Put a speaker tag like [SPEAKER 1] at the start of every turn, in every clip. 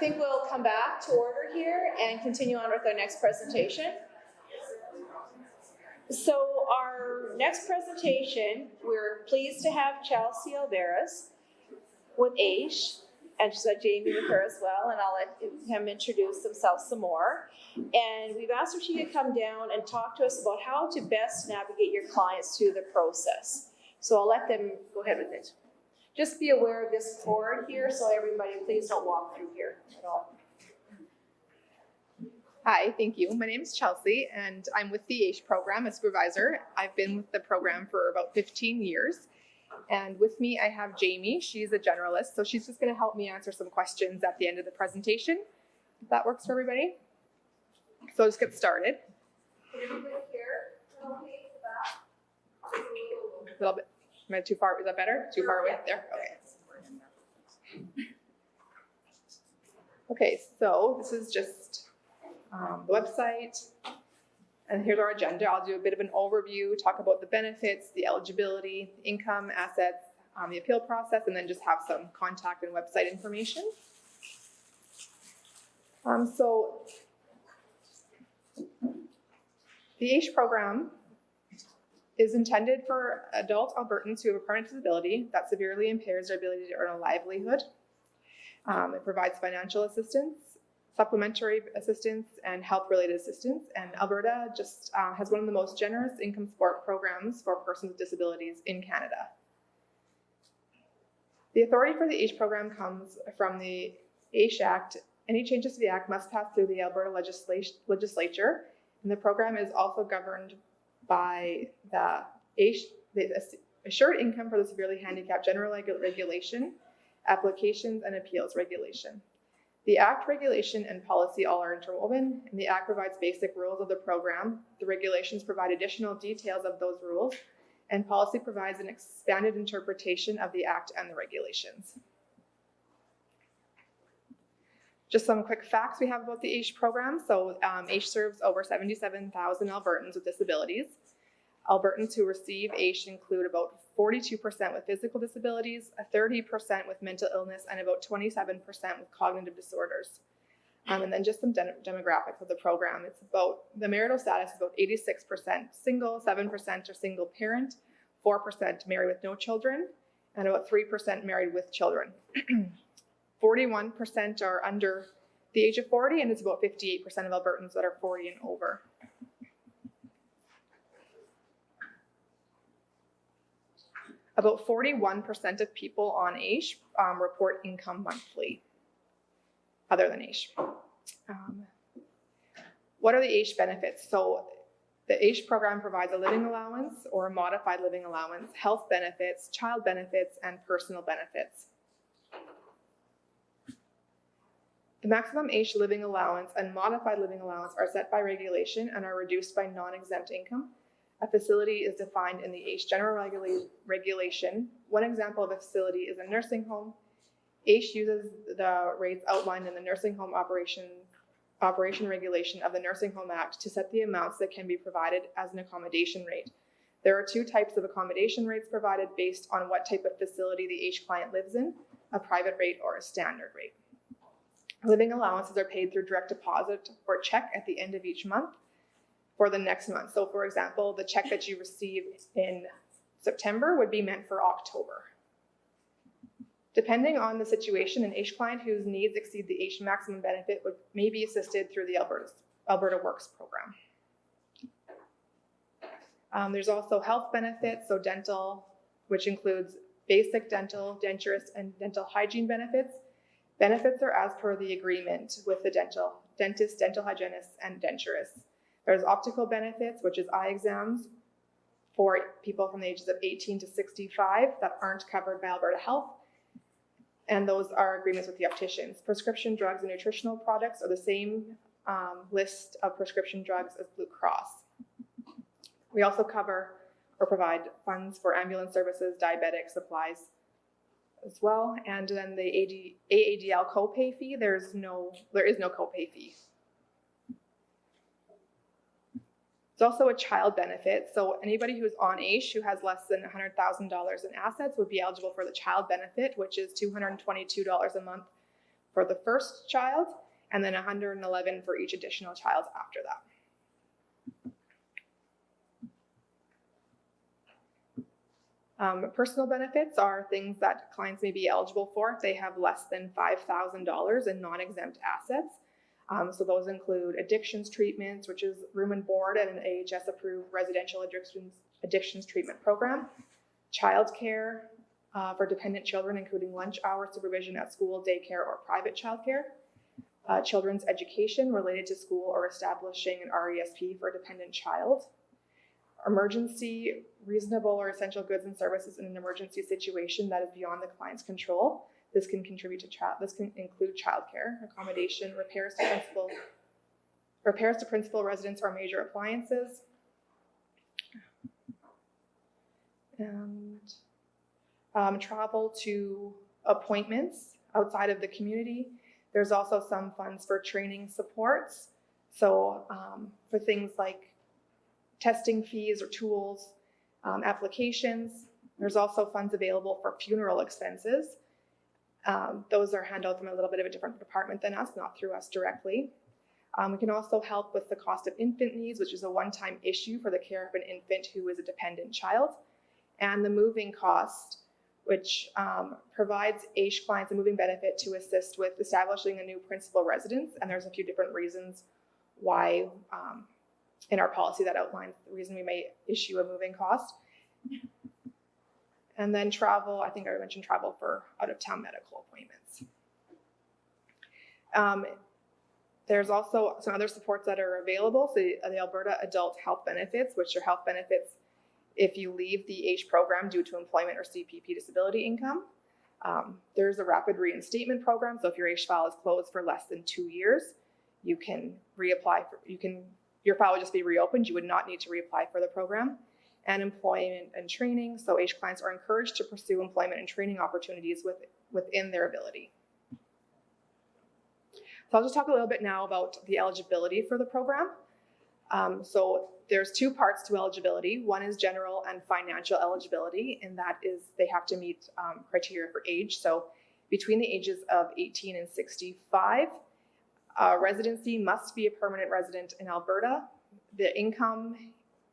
[SPEAKER 1] think we'll come back to order here and continue on with our next presentation. So our next presentation, we're pleased to have Chelsey with AISH, and she's got Jamie with her as well, and I'll let him introduce himself some more. And we've asked if she could come down and talk to us about how to best navigate your clients through the process. So I'll let them go ahead with it. Just be aware of this cord here, so everybody please don't walk through here at all.
[SPEAKER 2] Hi, thank you. My name is Chelsey, and I'm with the AISH program as supervisor. I've been with the program for about 15 years. And with me, I have Jamie. She's a generalist, so she's just going to help me answer some questions at the end of the presentation. If that works for everybody. So let's get started. A little bit. Am I too far? Is that better? Too far away? There? Okay. Okay, so this is just the website. And here's our agenda. I'll do a bit of an overview, talk about the benefits, the eligibility, income, assets, the appeal process, and then just have some contact and website information. So the AISH program is intended for adult Albertans who have a permanent disability that severely impairs their ability to earn a livelihood. It provides financial assistance, supplementary assistance, and health-related assistance. And Alberta just has one of the most generous income support programs for persons with disabilities in Canada. The authority for the AISH program comes from the AISH Act. Any changes to the Act must pass through the Alberta legislature, and the program is also governed by the AISH, the Assured Income for the Severely Handicapped General Regulation, Applications and Appeals Regulation. The Act, regulation, and policy all are interwoven, and the Act provides basic rules of the program. The regulations provide additional details of those rules, and policy provides an expanded interpretation of the Act and the regulations. Just some quick facts we have about the AISH program. So AISH serves over 77,000 Albertans with disabilities. Albertans who receive AISH include about 42% with physical disabilities, 30% with mental illness, and about 27% with cognitive disorders. And then just some demographics of the program. It's about, the marital status is about 86% single, 7% are single parent, 4% married with no children, and about 3% married with children. 41% are under the age of 40, and it's about 58% of Albertans that are 40 and over. About 41% of people on AISH report income monthly, other than AISH. What are the AISH benefits? So the AISH program provides a living allowance or a modified living allowance, health benefits, child benefits, and personal benefits. The maximum AISH living allowance and modified living allowance are set by regulation and are reduced by non-exempt income. A facility is defined in the AISH general regulation. One example of a facility is a nursing home. AISH uses the rates outlined in the nursing home operation regulation of the Nursing Home Act to set the amounts that can be provided as an accommodation rate. There are two types of accommodation rates provided based on what type of facility the AISH client lives in, a private rate or a standard rate. Living allowances are paid through direct deposit or check at the end of each month for the next month. So for example, the check that you receive in September would be meant for October. Depending on the situation, an AISH client whose needs exceed the AISH maximum benefit may be assisted through the Alberta Works program. There's also health benefits, so dental, which includes basic dental, dentist, and dental hygiene benefits. Benefits are as per the agreement with the dentist, dental hygienist, and denturist. There's optical benefits, which is eye exams for people from the ages of 18 to 65 that aren't covered by Alberta Health. And those are agreements with the opticians. Prescription drugs and nutritional products are the same list of prescription drugs as Blue Cross. We also cover or provide funds for ambulance services, diabetic supplies as well. And then the AADL copay fee, there is no copay fee. It's also a child benefit. So anybody who's on AISH who has less than $100,000 in assets would be eligible for the child benefit, which is $222 a month for the first child, and then $111 for each additional child after that. Personal benefits are things that clients may be eligible for if they have less than $5,000 in non-exempt assets. So those include addictions treatments, which is room and board at an AHS-approved residential addictions treatment program, childcare for dependent children, including lunch hour supervision at school, daycare, or private childcare, children's education related to school or establishing an RESP for a dependent child, emergency, reasonable or essential goods and services in an emergency situation that is beyond the client's control. This can contribute to this can include childcare, accommodation, repairs to principal residence or major appliances, and travel to appointments outside of the community. There's also some funds for training supports. So for things like testing fees or tools, applications. There's also funds available for funeral expenses. Those are handled from a little bit of a different department than us, not through us directly. We can also help with the cost of infant needs, which is a one-time issue for the care of an infant who is a dependent child, and the moving cost, which provides AISH clients a moving benefit to assist with establishing a new principal residence. And there's a few different reasons why in our policy that outlines the reason we may issue a moving cost. And then travel, I think I mentioned travel for out-of-town medical appointments. There's also some other supports that are available. So the Alberta Adult Health Benefits, which are health benefits if you leave the AISH program due to employment or CPP disability income. There's a rapid reinstatement program. So if your AISH file is closed for less than 2 years, you can reapply for, your file would just be reopened. You would not need to reapply for the program. And employment and training. So AISH clients are encouraged to pursue employment and training opportunities within their ability. So I'll just talk a little bit now about the eligibility for the program. So there's two parts to eligibility. One is general and financial eligibility, and that is they have to meet criteria for age. So between the ages of 18 and 65, residency must be a permanent resident in Alberta. The income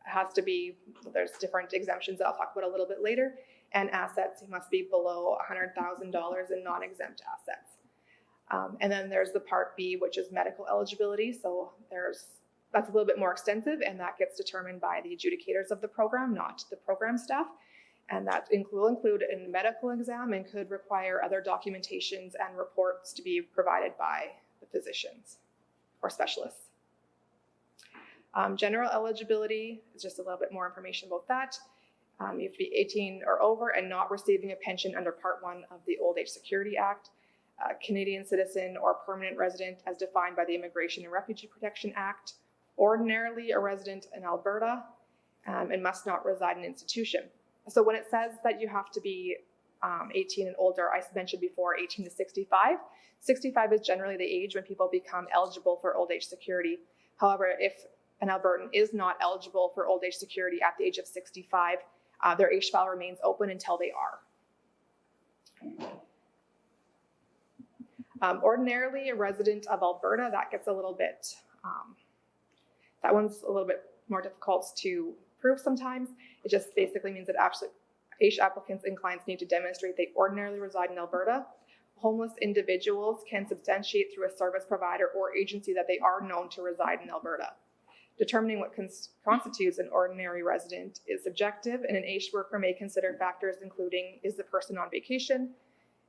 [SPEAKER 2] has to be, there's different exemptions that I'll talk about a little bit later, and assets must be below $100,000 in non-exempt assets. And then there's the Part B, which is medical eligibility. So that's a little bit more extensive, and that gets determined by the adjudicators of the program, not the program staff. And that will include a medical exam and could require other documentations and reports to be provided by the physicians or specialists. General eligibility is just a little bit more information about that. You have to be 18 or over and not receiving a pension under Part 1 of the Old Age Security Act, Canadian citizen or permanent resident as defined by the Immigration and Refugee Protection Act, ordinarily a resident in Alberta, and must not reside in an institution. So when it says that you have to be 18 and older, I mentioned before 18 to 65. 65 is generally the age when people become eligible for old age security. However, if an Albertan is not eligible for old age security at the age of 65, their AISH file remains open until they are. Ordinarily a resident of Alberta, that gets a little bit, that one's a little bit more difficult to prove sometimes. It just basically means that AISH applicants and clients need to demonstrate they ordinarily reside in Alberta. Homeless individuals can substantiate through a service provider or agency that they are known to reside in Alberta. Determining what constitutes an ordinary resident is subjective, and an AISH worker may consider factors including, is the person on vacation?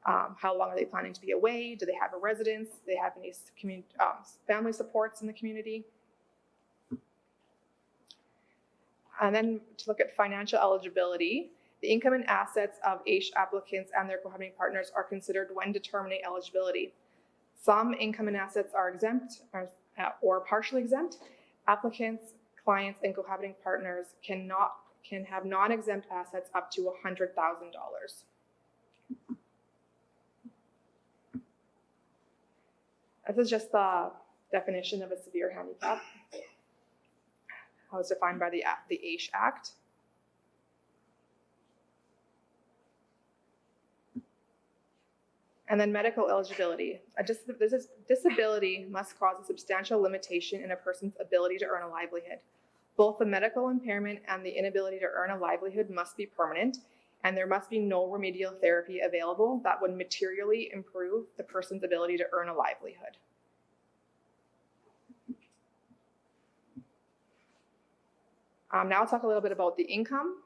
[SPEAKER 2] How long are they planning to be away? Do they have a residence? Do they have any family supports in the community? And then to look at financial eligibility, the income and assets of AISH applicants and their cohabiting partners are considered when determining eligibility. Some income and assets are exempt or partially exempt. Applicants, clients, and cohabiting partners can have non-exempt assets up to $100,000. This is just the definition of a severe handicap, how it's defined by the AISH Act. And then medical eligibility. This disability must cause a substantial limitation in a person's ability to earn a livelihood. Both the medical impairment and the inability to earn a livelihood must be permanent, and there must be no remedial therapy available that would materially improve the person's ability to earn a livelihood. Now I'll talk a little bit about the income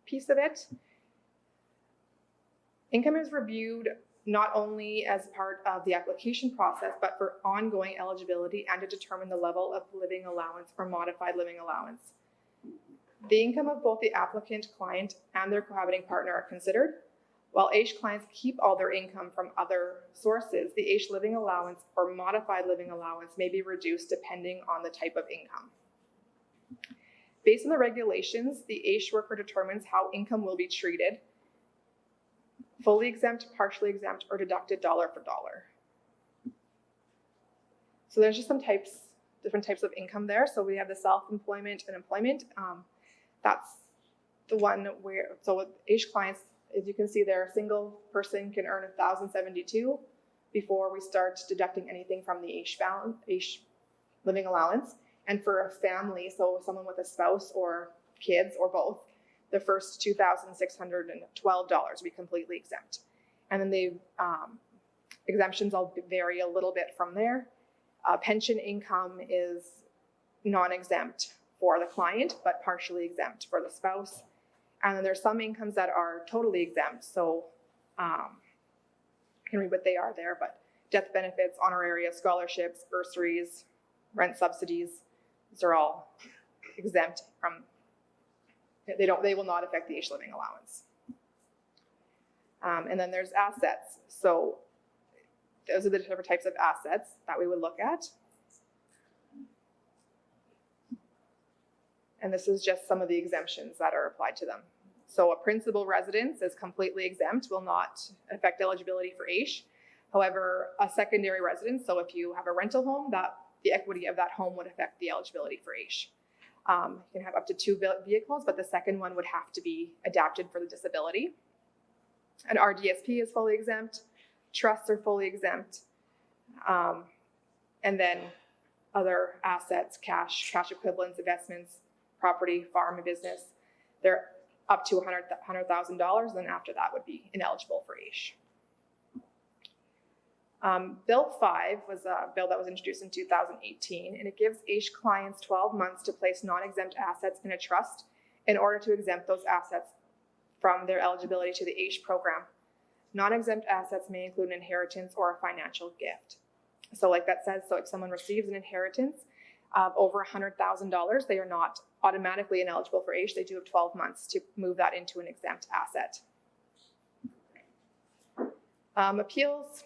[SPEAKER 2] piece of it. Income is reviewed not only as part of the application process, but for ongoing eligibility and to determine the level of living allowance or modified living allowance. The income of both the applicant, client, and their cohabiting partner are considered. While AISH clients keep all their income from other sources, the AISH living allowance or modified living allowance may be reduced depending on the type of income. Based on the regulations, the AISH worker determines how income will be treated: fully exempt, partially exempt, or deducted dollar for dollar. So there's just some different types of income there. So we have the self-employment and employment. That's the one where, so with AISH clients, as you can see there, a single person can earn $1,072 before we start deducting anything from the AISH living allowance. And for a family, so someone with a spouse or kids or both, the first $2,612 will be completely exempt. And then the exemptions will vary a little bit from there. Pension income is non-exempt for the client, but partially exempt for the spouse. And then there's some incomes that are totally exempt. So I can read what they are there, but death benefits, honoraria, scholarships, bursaries, rent subsidies, these are all exempt from, they will not affect the AISH living allowance. And then there's assets. So those are the different types of assets that we would look at. And this is just some of the exemptions that are applied to them. So a principal residence is completely exempt, will not affect eligibility for AISH. However, a secondary residence, so if you have a rental home, the equity of that home would affect the eligibility for AISH. You can have up to 2 vehicles, but the second one would have to be adapted for the disability. An RDSP is fully exempt. Trusts are fully exempt. And then other assets, cash equivalents, investments, property, farm, and business, they're up to $100,000. Then after that would be ineligible for AISH. Bill 5 was a bill that was introduced in 2018, and it gives AISH clients 12 months to place non-exempt assets in a trust in order to exempt those assets from their eligibility to the AISH program. Non-exempt assets may include an inheritance or a financial gift. So like that says, so if someone receives an inheritance of over $100,000, they are not automatically ineligible for AISH. They do have 12 months to move that into an exempt asset. Appeals.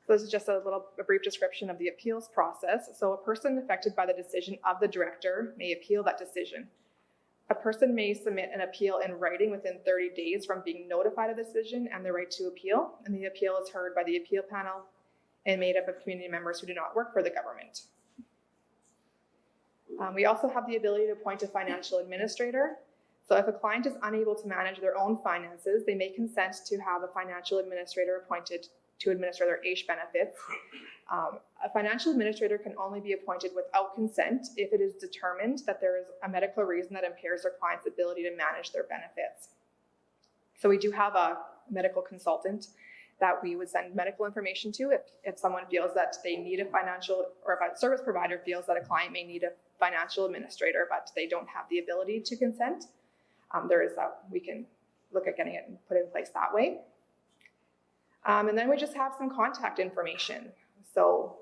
[SPEAKER 2] So this is just a brief description of the appeals process. So a person affected by the decision of the director may appeal that decision. A person may submit an appeal in writing within 30 days from being notified of the decision and the right to appeal. And the appeal is heard by the appeal panel and made up of community members who do not work for the government. We also have the ability to appoint a financial administrator. So if a client is unable to manage their own finances, they may consent to have a financial administrator appointed to administer their AISH benefits. A financial administrator can only be appointed without consent if it is determined that there is a medical reason that impairs their client's ability to manage their benefits. So we do have a medical consultant that we would send medical information to if someone feels that they need a financial, or if a service provider feels that a client may need a financial administrator, but they don't have the ability to consent. We can look at getting it and put it in place that way. And then we just have some contact information. So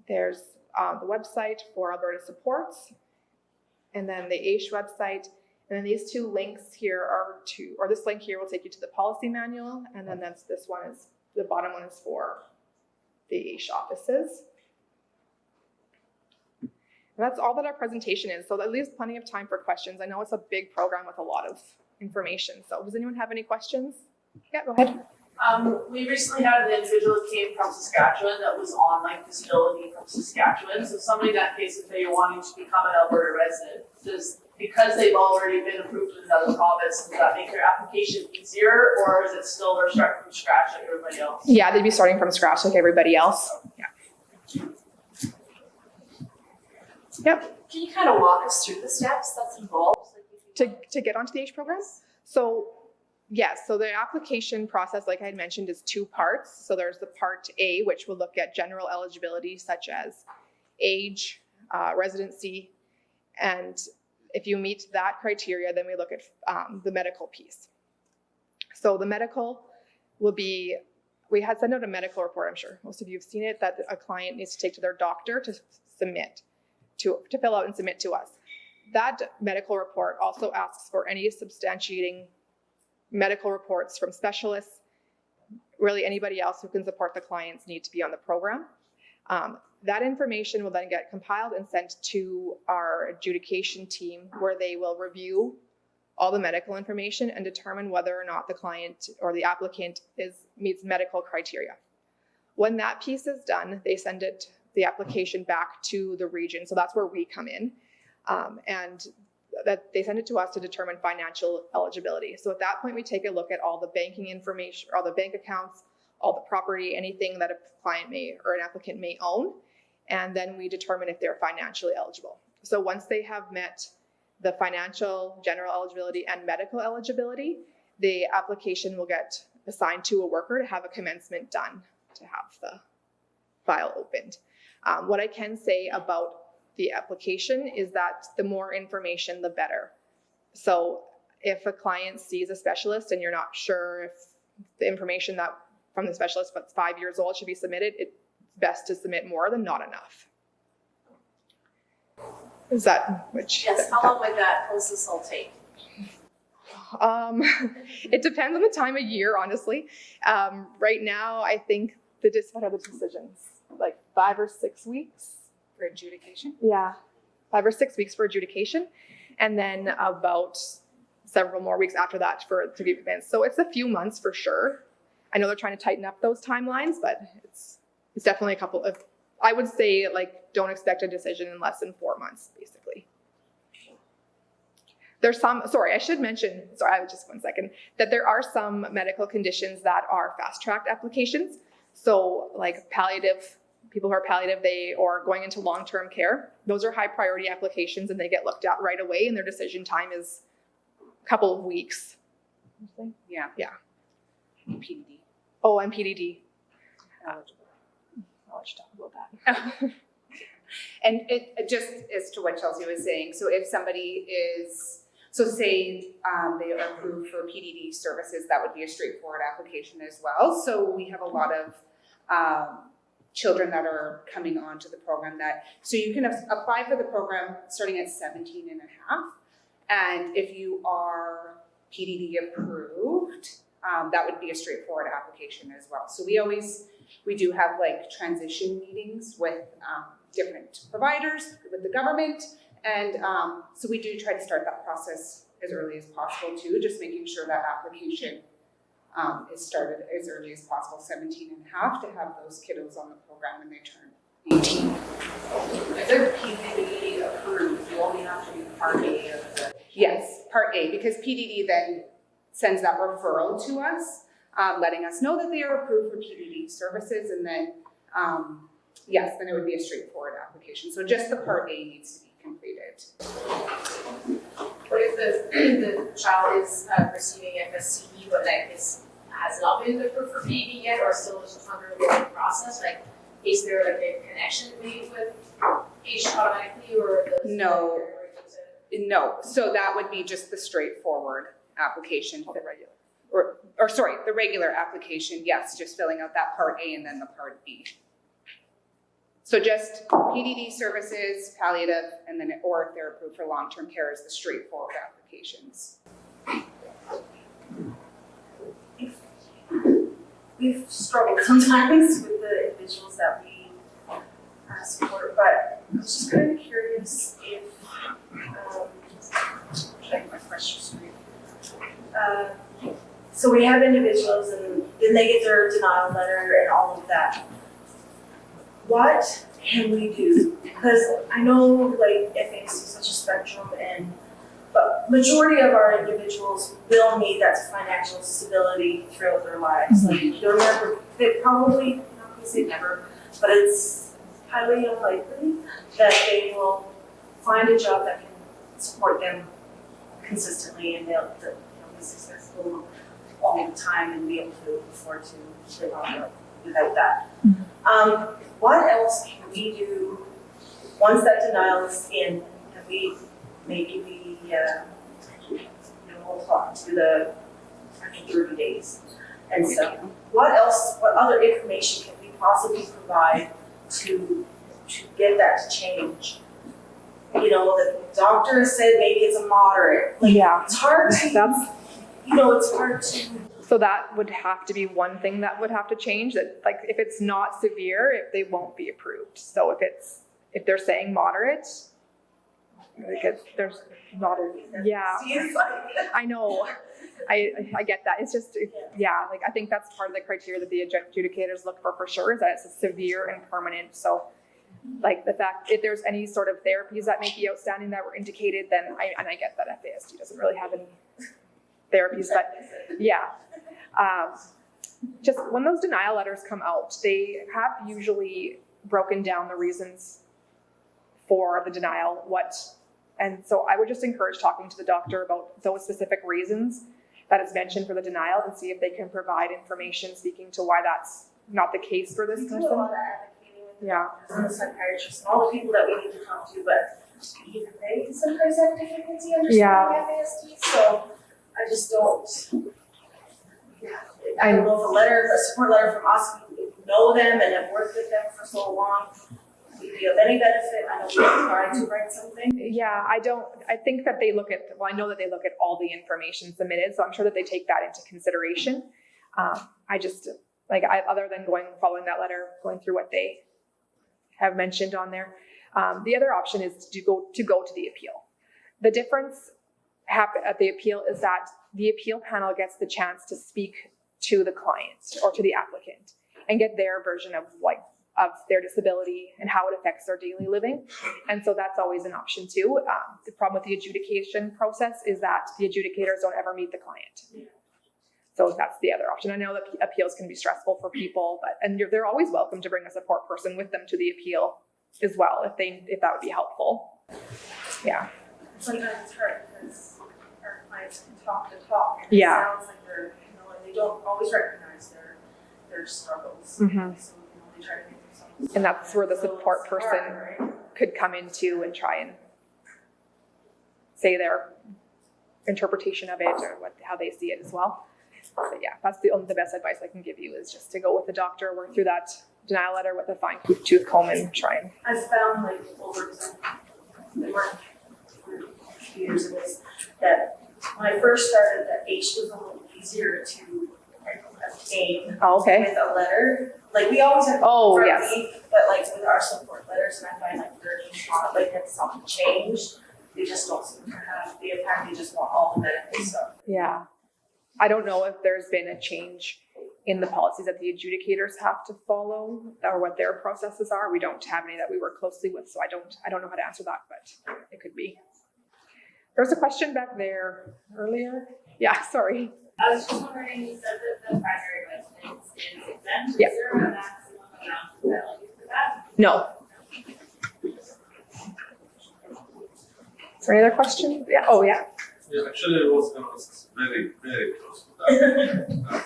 [SPEAKER 2] there's the website for Alberta Supports, and then the AISH website. And then these two links here this link here will take you to the policy manual, and then the bottom one is for the AISH offices. And that's all that our presentation is. So that leaves plenty of time for questions. I know it's a big program with a lot of information. So does anyone have any questions? Yeah, go ahead.
[SPEAKER 3] We recently had an individual that came from Saskatchewan that was on disability from Saskatchewan. So somebody in that case, if they were wanting to become an Alberta resident, because they've already been approved in another province, does that make their application easier, or is it still they're starting from scratch like everybody else?
[SPEAKER 2] Yeah, they'd be starting from scratch like everybody else. Yeah. Yep.
[SPEAKER 3] Can you kind of walk us through the steps that's involved?
[SPEAKER 2] To get onto the AISH program? So yes, so the application process, like I had mentioned, is 2 parts. So there's the part A, which will look at general eligibility such as age, residency, and if you meet that criteria, then we look at the medical piece. So the medical will be, we had sent out a medical report, I'm sure most of you have seen it, that a client needs to take to their doctor to submit, to fill out and submit to us. That medical report also asks for any substantiating medical reports from specialists, really anybody else who can support the client's need to be on the program. That information will then get compiled and sent to our adjudication team, where they will review all the medical information and determine whether or not the client or the applicant meets medical criteria. When that piece is done, they send the application back to the region. So that's where we come in. And that they send it to us to determine financial eligibility. So at that point, we take a look at all the banking information, all the bank accounts, all the property, anything that a client may or an applicant may own, and then we determine if they're financially eligible. So once they have met the financial, general eligibility, and medical eligibility, the application will get assigned to a worker to have a commencement done, to have the file opened. What I can say about the application is that the more information, the better. So if a client sees a specialist and you're not sure if the information that from the specialist that's 5 years old should be submitted, it's best to submit more than not enough. Is that which?
[SPEAKER 3] Yes, how long would that process all take?
[SPEAKER 2] It depends on the time of year, honestly. Right now, I think what are the decisions? Like 5 or 6 weeks?
[SPEAKER 4] For adjudication?
[SPEAKER 2] Yeah, 5 or 6 weeks for adjudication, and then about several more weeks after that for it to be advanced. So it's a few months for sure. I know they're trying to tighten up those timelines, but it's definitely a couple of, I would say, like, don't expect a decision in less than 4 months, basically. There's some, I should mention, just 1 second, that there are some medical conditions that are fast-tracked applications. So like palliative, people who are palliative, or going into long-term care, those are high priority applications and they get looked at right away and their decision time is a couple of weeks.
[SPEAKER 4] Yeah.
[SPEAKER 2] Yeah.
[SPEAKER 4] PDD.
[SPEAKER 2] Oh, and PDD.
[SPEAKER 4] Eligible.
[SPEAKER 2] I'll let you talk about that.
[SPEAKER 4] And it just as to what Chelsey was saying, so if somebody is, say they are approved for PDD services, that would be a straightforward application as well. So we have a lot of children that are coming onto the program so you can apply for the program starting at 17 and a half. And if you are PDD approved, that would be a straightforward application as well. So we do have like transition meetings with different providers, with the government. And so we do try to start that process as early as possible too, just making sure that application is started as early as possible, 17 and a half, to have those kiddos on the program when they turn 18.
[SPEAKER 3] If they're PDD approved, you only have to do part A of the...
[SPEAKER 4] Yes, part A, because PDD then sends that referral to us, letting us know that they are approved for PDD services, and then, then it would be a straightforward application. So just the part A needs to be completed.
[SPEAKER 3] What if the child is receiving FSCE, but has not been approved for PDD yet, or still just under the process? Like, is there like a connection made with AISH automatically, or
[SPEAKER 4] No. So that would be just the straightforward application.
[SPEAKER 2] The regular.
[SPEAKER 4] The regular application, yes, just filling out that part A and then the part B. So just PDD services, palliative, and then, or if they're approved for long-term care, is the straightforward applications.
[SPEAKER 3] We've struggled sometimes with the individuals that we support, but I was just kind of curious if, should I get my question straight? So we have individuals and then they get their denial letter and all of that. What can we do? Because I know like if it's such a
[SPEAKER 5] spectrum, but majority of our individuals will need that financial stability throughout their lives. Like you'll never, they probably, not gonna say never, but it's highly unlikely that they will find a job that can support them consistently and they'll be successful all the time and be able to afford to live on without that. What else can we do once that denial is in? Can we we'll talk to the after 30 days and so what other information can we possibly provide to get that to change? You know, the doctor said maybe it's a moderate. Like,
[SPEAKER 2] Yeah.
[SPEAKER 5] it's hard to, it's hard to.
[SPEAKER 2] So that would have to be one thing that would have to change, that like if it's not severe, they won't be approved. So if they're saying moderate, because there's not a, I know, I get that. It's just, like I think that's part of the criteria that the adjudicators look for sure, is that it's a severe and permanent. So like the fact, if there's any sort of therapies that may be outstanding that were indicated, then I get that FASD doesn't really have any therapies, but just when those denial letters come out, they have usually broken down the reasons for the denial, and so I would just encourage talking to the doctor about those specific reasons that is mentioned for the denial and see if they can provide information speaking to why that's not the case for this person.
[SPEAKER 5] We do a lot of advocating with the
[SPEAKER 2] Yeah.
[SPEAKER 5] doctors and the psychiatrists and all the people that we need to talk to, but even they sometimes have difficulty understanding FASD, so I just don't. I don't know if a support letter from us, we know them and have worked with them for so long, would be of any benefit. I know we're trying to write something.
[SPEAKER 2] Yeah, I think that they look at, I know that they look at all the information submitted, so I'm sure that they take that into consideration. I just, other than following that letter, going through what they have mentioned on there. The other option is to go to the appeal. The difference at the appeal is that the appeal panel gets the chance to speak to the client or to the applicant and get their version of their disability and how it affects their daily living. And so that's always an option too. The problem with the adjudication process is that the adjudicators don't ever meet the client. So that's the other option. I know that appeals can be stressful for people, and they're always welcome to bring a support person with them to the appeal as well, if that would be helpful. Yeah.
[SPEAKER 5] Sometimes it's hard because our clients can talk. And
[SPEAKER 2] Yeah.
[SPEAKER 5] It sounds like they're, and they don't always recognize their struggles.
[SPEAKER 2] Mm-hmm.
[SPEAKER 5] So, they try to make themselves.
[SPEAKER 2] And that's where the support
[SPEAKER 5] It's
[SPEAKER 2] person
[SPEAKER 5] hard, right?
[SPEAKER 2] could come into and try and say their interpretation of it or how they see it as well. But yeah, that's the best advice I can give you, is just to go with the doctor, work through that denial letter with a fine-tooth comb and try and.
[SPEAKER 5] I've found over the work for a few years of this, that when I first started, that AISH was a little easier to obtain
[SPEAKER 2] Oh, okay.
[SPEAKER 5] with a letter. We always have
[SPEAKER 2] Oh, yes.
[SPEAKER 5] but with our support letters, and I find they're have something changed. They just don't seem to have, they just want all the medical stuff.
[SPEAKER 2] Yeah. I don't know if there's been a change in the policies that the adjudicators have to follow or what their processes are. We don't have any that we work closely with, so I don't know how to answer that, but it could be. There's a question back there earlier. Yeah, sorry.
[SPEAKER 6] I was just wondering, you said that the primary residence is exempt.
[SPEAKER 2] Yeah.
[SPEAKER 6] Is there a maximum amount of value for that?
[SPEAKER 2] No. Is there any other questions? Yeah. Oh, yeah.
[SPEAKER 7] Yeah, actually, I was going to ask very, very close to that.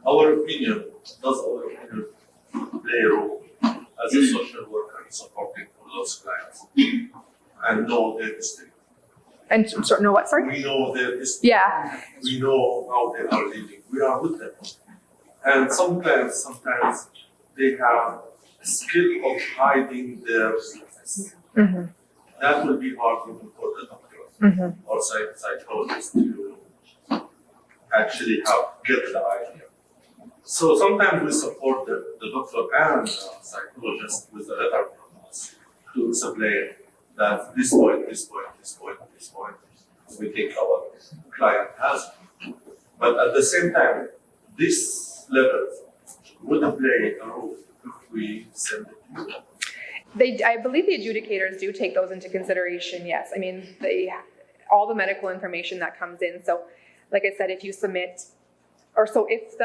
[SPEAKER 7] Our opinion, does our opinion play a role as a social worker in supporting for those clients and know their history?
[SPEAKER 2] And sort of know what, sorry?
[SPEAKER 7] We know their history.
[SPEAKER 2] Yeah.
[SPEAKER 7] We know how they are living. We are with them. And some clients, sometimes they have a skill of hiding their weakness.
[SPEAKER 2] Mm-hmm.
[SPEAKER 7] That will be hard even for the doctor or psychologist to actually get the idea. So sometimes we support the doctor and the psychologist with a letter from us to explain that this point, we think our client has. But at the same time, this letter would play a role if we send it to you.
[SPEAKER 2] I believe the adjudicators do take those into consideration, yes. I mean, all the medical information that comes in. So like I said, if you submit, or so if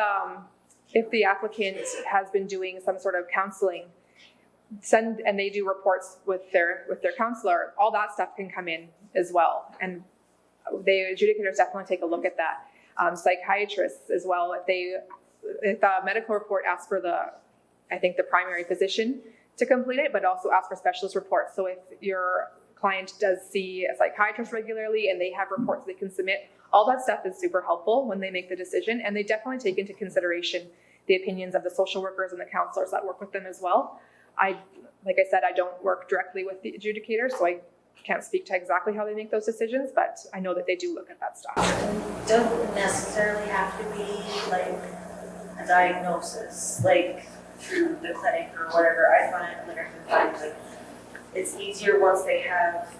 [SPEAKER 2] the applicant has been doing some sort of counseling, and they do reports with their counselor, all that stuff can come in as well. And the adjudicators definitely take a look at that. Psychiatrists as well, if the medical report asks for I think the primary physician to complete it, but also ask for specialist reports. So if your client does see a psychiatrist regularly and they have reports they can submit, all that stuff is super helpful when they make the decision, and they definitely take into consideration the opinions of the social workers and the counselors that work with them as well. Like I said, I don't work directly with the adjudicator, so I can't speak to exactly how they make those decisions, but I know that they do look at that stuff.
[SPEAKER 5] It doesn't necessarily have to be like a diagnosis, like through the clinic or whatever. I can find like it's easier once they have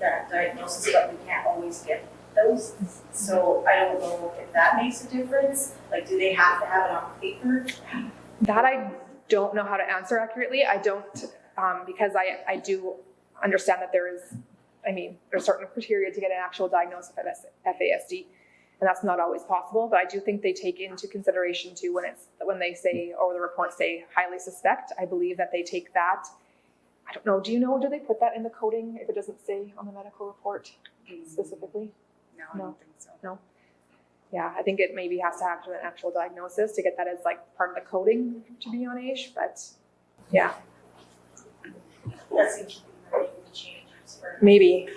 [SPEAKER 5] that diagnosis, but we can't always get those. So I don't know if that makes a difference. Like, do they have to have it on paper?
[SPEAKER 2] That I don't know how to answer accurately. I don't, because I do understand that there's certain criteria to get an actual diagnosis of FASD, and that's not always possible. But I do think they take into consideration too when they say, or the reports say highly suspect. I believe that they take that. I don't know. Do they put that in the coding if it doesn't say on the medical report specifically?
[SPEAKER 4] No, I don't think so.
[SPEAKER 2] No. Yeah, I think it maybe has to have an actual diagnosis to get that as like part of the coding to be on AISH, but yeah,
[SPEAKER 5] That seems to be ready to change.
[SPEAKER 2] maybe.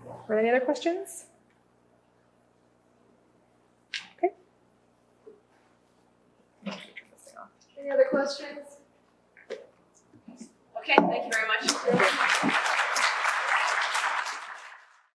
[SPEAKER 2] Are there any other questions? Okay. Turn this thing off.
[SPEAKER 1] Any other questions? Okay, thank you very much.